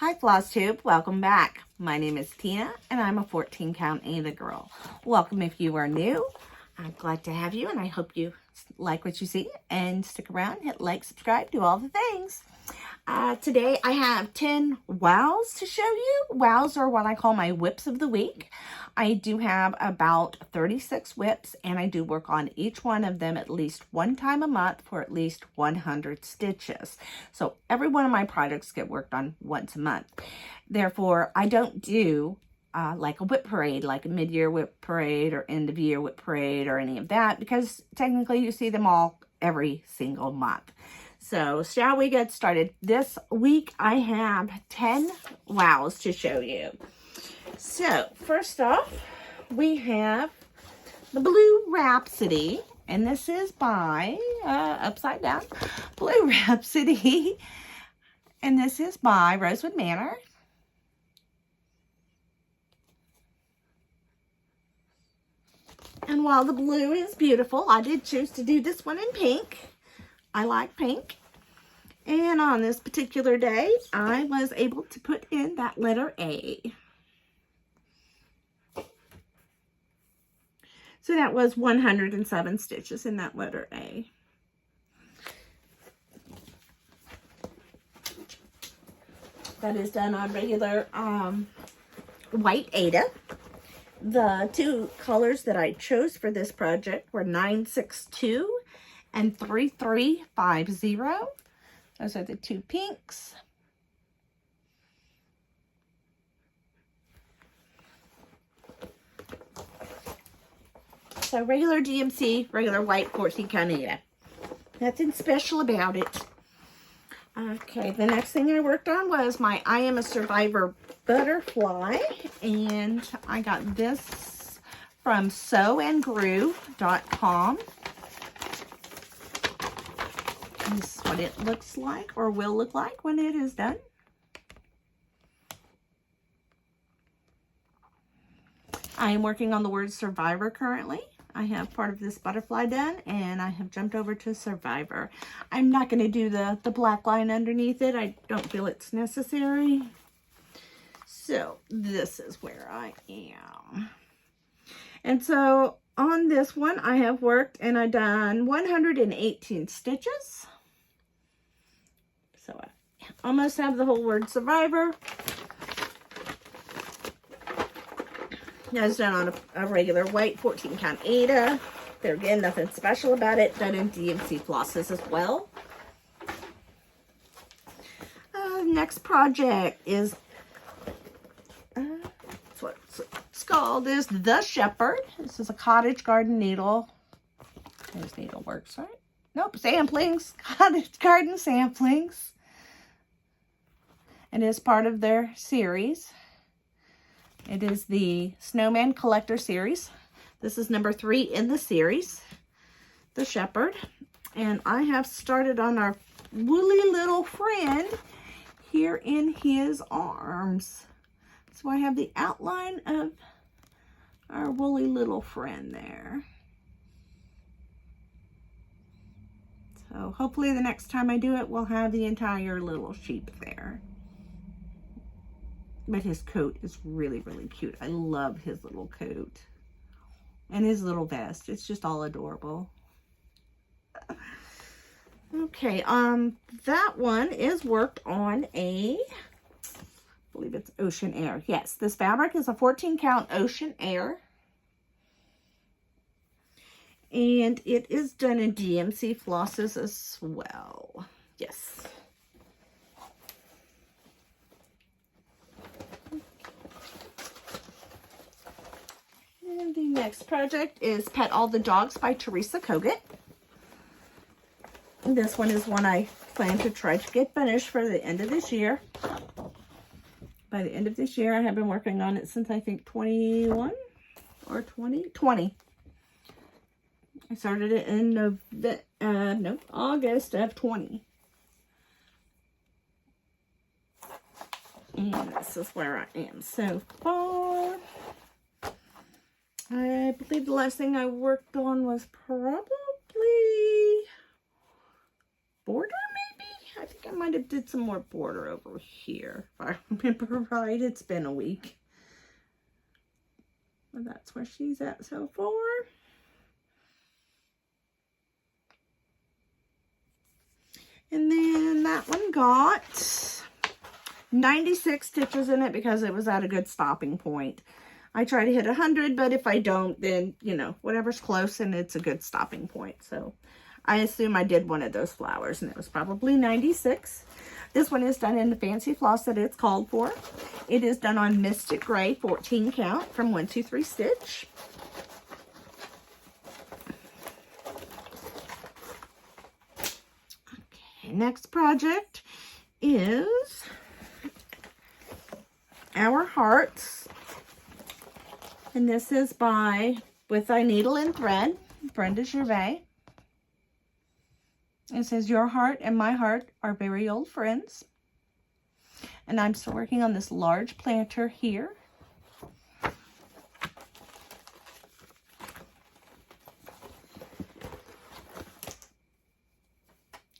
Hi Flosstube, welcome back. My name is Tina and I'm a 14 count Ada girl. Welcome if you are new. I'm glad to have you and I hope you like what you see and stick around, hit like, subscribe, do all the things. Today I have 10 wows to show you. Wows are what I call my whips of the week. I do have about 36 whips and I do work on each one of them at least one time a month for at least 100 stitches. So every one of my projects get worked on once a month. Therefore, I don't do like a whip parade, like a mid-year whip parade or end-of-year whip parade or any of that, because technically you see them all every single month. So shall we get started? This week I have 10 wows to show you. So first off, we have the Blue Rhapsody, and this is by Upside Down Blue Rhapsody, and this is by Rosewood Manor. And while the blue is beautiful, I did choose to do this one in pink. I like pink. And on this particular day, I was able to put in that letter A. So that was 107 stitches in that letter A. That is done on regular white Ada. The two colors that I chose for this project were 962 and 3350. Those are the two pinks. So regular DMC, regular white 14 count Ada. Nothing special about it. Okay, the next thing I worked on was my I Am a Survivor butterfly, and I got this from sewandgroove.com. This is what it looks like, or will look like when it is done. I am working on the word survivor currently. I have part of this butterfly done, and I have jumped over to survivor. I'm not going to do the black line underneath it. I don't feel it's necessary. So this is where I am. And so on this one, I have worked and I've done 118 stitches. So I almost have the whole word survivor. That's done on a regular white 14 count Ada. There again, nothing special about it. Done in DMC flosses as well. Next project is what it's called is The Shepherd. This is a cottage garden needle. There's needleworks, right? Nope, samplings. Cottage garden samplings. And is part of their series. It is the Snowman Collector series. This is number 3 in the series, The Shepherd. And I have started on our woolly little friend here in his arms. So I have the outline of our woolly little friend there. So hopefully the next time I do it, we'll have the entire little sheep there. But his coat is really, really cute. I love his little coat. And his little vest. It's just all adorable. Okay, that one is worked on I believe it's Ocean Air. Yes, this fabric is a 14 count Ocean Air. And it is done in DMC flosses as well. Yes. And the next project is Pet All the Dogs by Teresa Kogut. This one is one I plan to try to get finished for the end of this year. By the end of this year, I have been working on it since I think 21 or 20. I started it in August of 20. And this is where I am so far. I believe the last thing I worked on was probably border, maybe? I think I might have did some more border over here. If I remember right, it's been a week. But that's where she's at so far. And then that one got 96 stitches in it because it was at a good stopping point. I try to hit 100, but if I don't, then, you know, whatever's close and it's a good stopping point. So I assume I did one of those flowers and it was probably 96. This one is done in the fancy floss that it's called for. It is done on Mystic Gray 14 count from 1, 2, 3 stitch. Okay, next project is Our Hearts. And this is by With Thy Needle and Thread, Brenda Gervais. It says, your heart and my heart are very old friends. And I'm still working on this large planter here.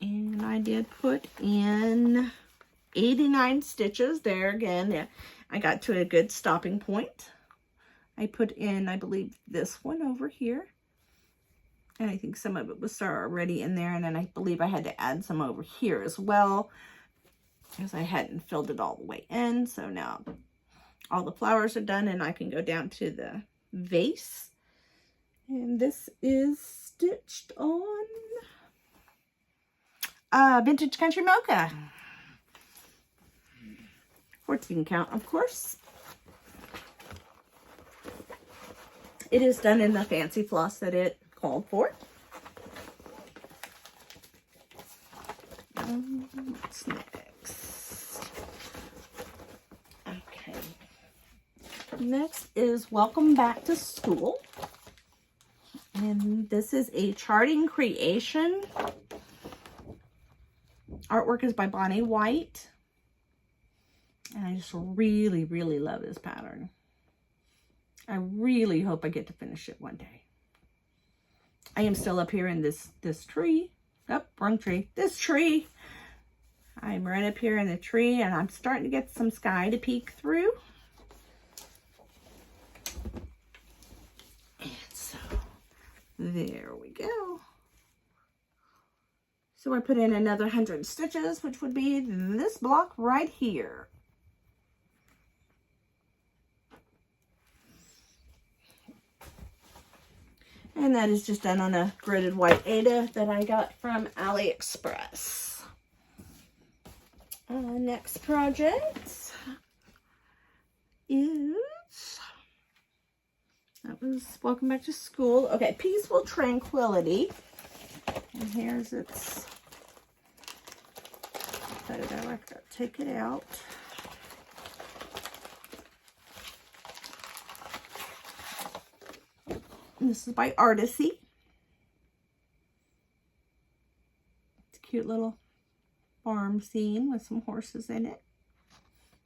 And I did put in 89 stitches there again. Yeah, I got to a good stopping point. I put in, I believe, this one over here. And I think some of it was already in there. And then I believe I had to add some over here as well, because I hadn't filled it all the way in. So now all the flowers are done and I can go down to the vase. And this is stitched on Vintage Country Mocha. 14 count, of course. It is done in the fancy floss that it called for. What's next? Okay. Next is Welcome Back to School. And this is a charting creation. Artwork is by Bonnie White. And I just really, really love this pattern. I really hope I get to finish it one day. I am still up here in this tree. Oh, wrong tree. This tree. I'm right up here in the tree and I'm starting to get some sky to peek through. And so, there we go. So I put in another 100 stitches, which would be this block right here. And that is just done on a gridded white Aida that I got from AliExpress. Next project is, that was Welcome Back to School. Okay, Peaceful Tranquility. And here's its photo. I have to take it out. This is by Artisy. It's a cute little farm scene with some horses in it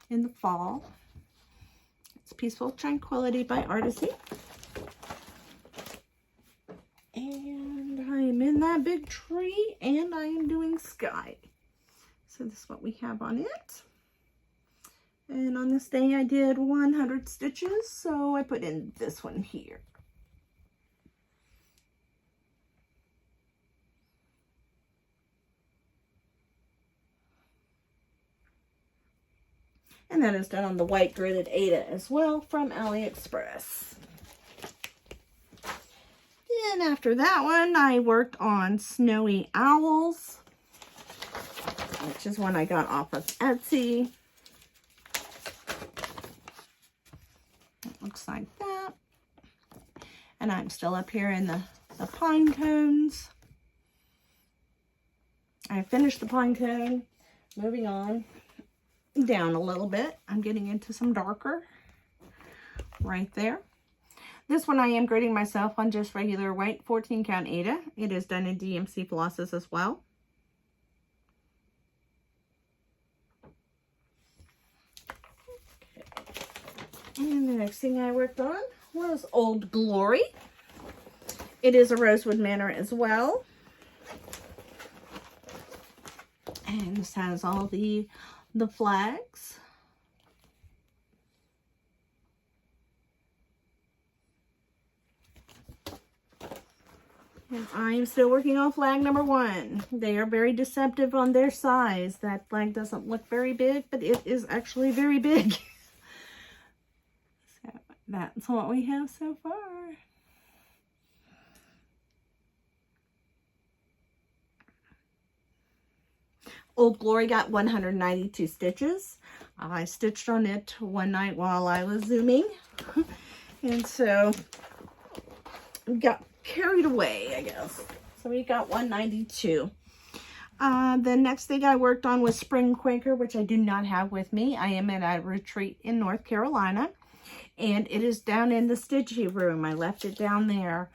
in the fall. It's Peaceful Tranquility by Artisy. And I am in that big tree and I am doing sky. So this is what we have on it. And on this day I did 100 stitches, so I put in this one here. And that is done on the white gridded Aida as well from AliExpress. Then after that one, I worked on Snowy Owls, which is one I got off of Etsy. It looks like that. And I'm still up here in the pine cones. I finished the pine cone. Moving on down a little bit. I'm getting into some darker right there. This one I am grading myself on just regular white 14 count Aida. It is done in DMC flosses as well. Okay. And the next thing I worked on was Old Glory. It is a Rosewood Manor as well. And this has all the flags. And I'm still working on flag number 1. They are very deceptive on their size. That flag doesn't look very big, but it is actually very big. So that's what we have so far. Old Glory got 192 stitches. I stitched on it one night while I was Zooming. And so got carried away, I guess. So we got 192. The next thing I worked on was Spring Quaker, which I do not have with me. I am at a retreat in North Carolina, and it is down in the stitching room. I left it down there.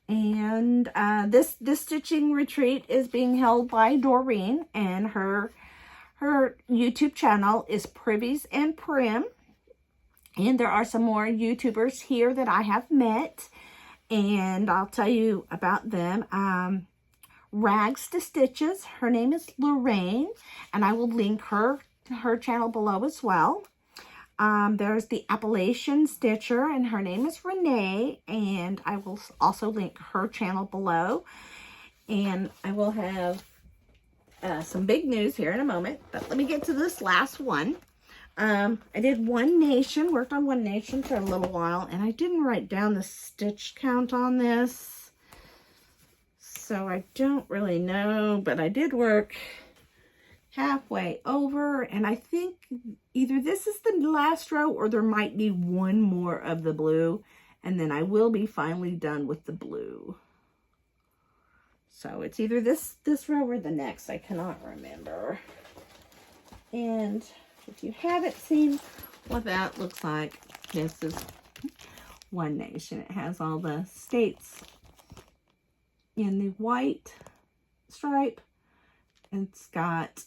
And this stitching retreat is being held by Doreen, and her YouTube channel is Privies and Prim. And there are some more YouTubers here that I have met, and I'll tell you about them. Rags to Stitches, her name is Lorraine, and I will link her channel below as well. There's the Appalachian Stitcher, and her name is Renee, and I will also link her channel below. And I will have some big news here in a moment, but let me get to this last one. I did One Nation, worked on One Nation for a little while, and I didn't write down the stitch count on this, so I don't really know, but I did work halfway over, and I think either this is the last row or there might be one more of the blue, and then I will be finally done with the blue. So it's either this row or the next, I cannot remember. And if you haven't seen what that looks like, this is One Nation. It has all the states in the white stripe. It's got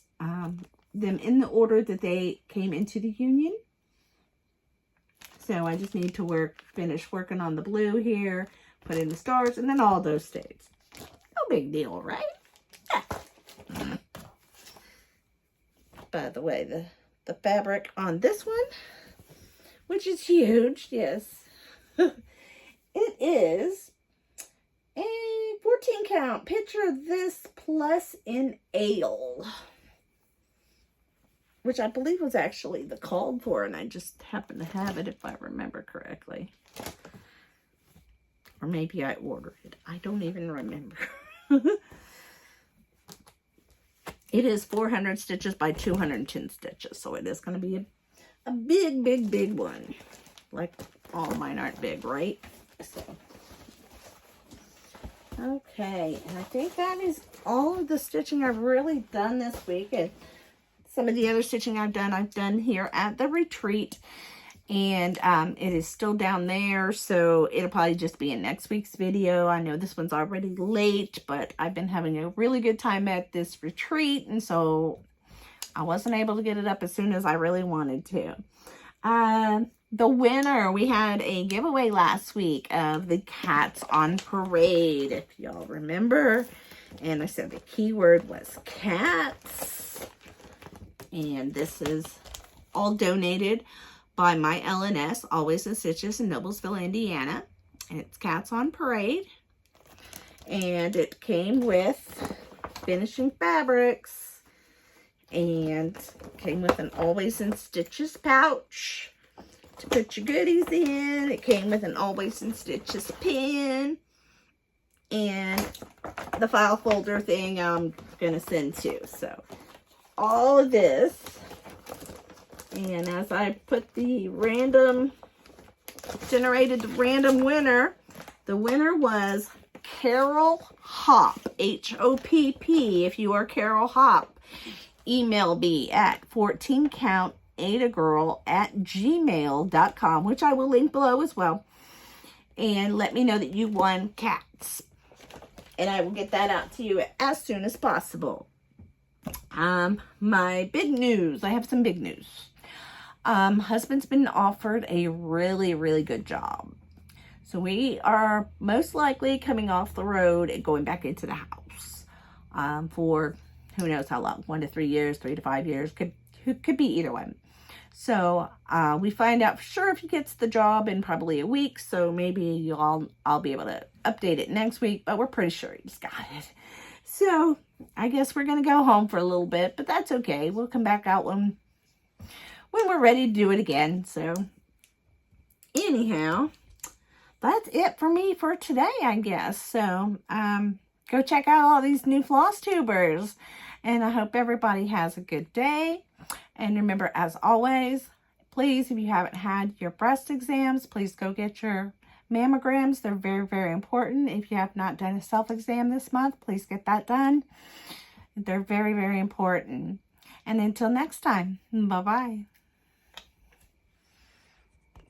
them in the order that they came into the Union. So I just need to finish working on the blue here, put in the stars, and then all those states. No big deal, right? Yeah. By the way, the fabric on this one, which is huge, yes, it is a 14 count. Picture this plus in ale, which I believe was actually the called for, and I just happen to have it if I remember correctly. Or maybe I ordered it. I don't even remember. It is 400 stitches by 210 stitches, so it is going to be a big, big, big one. Like, all of mine aren't big, right? So, okay, and I think that is all of the stitching I've really done this week. And some of the other stitching I've done here at the retreat. And it is still down there, so it'll probably just be in next week's video. I know this one's already late, but I've been having a really good time at this retreat, and so I wasn't able to get it up as soon as I really wanted to. The winner, we had a giveaway last week of the Cats on Parade, if y'all remember. And I said the keyword was cats. And this is all donated by my LNS, Always in Stitches in Noblesville, Indiana. And it's Cats on Parade. And it came with finishing fabrics. And came with an Always in Stitches pouch to put your goodies in. It came with an Always in Stitches pin. And the file folder thing I'm going to send to. So, all of this. And as I put the generated the random winner, the winner was Carol Hopp, H-O-P-P. If you are Carol Hopp, email me at 14countadagirl@gmail.com, which I will link below as well. And let me know that you won cats. And I will get that out to you as soon as possible. My big news. I have some big news. Husband's been offered a really, really good job. So we are most likely coming off the road and going back into the house for who knows how long, 1 to 3 years, 3 to 5 years, could be either one. So we find out for sure if he gets the job in probably a week. So maybe I'll be able to update it next week, but we're pretty sure he's got it. So I guess we're going to go home for a little bit, but that's okay. We'll come back out when we're ready to do it again. So anyhow, that's it for me for today, I guess. So go check out all these new Flosstubers, and I hope everybody has a good day. And remember, as always, please, if you haven't had your breast exams, please go get your mammograms. They're very, very important. If you have not done a self-exam this month, please get that done. They're very, very important. And until next time, bye-bye.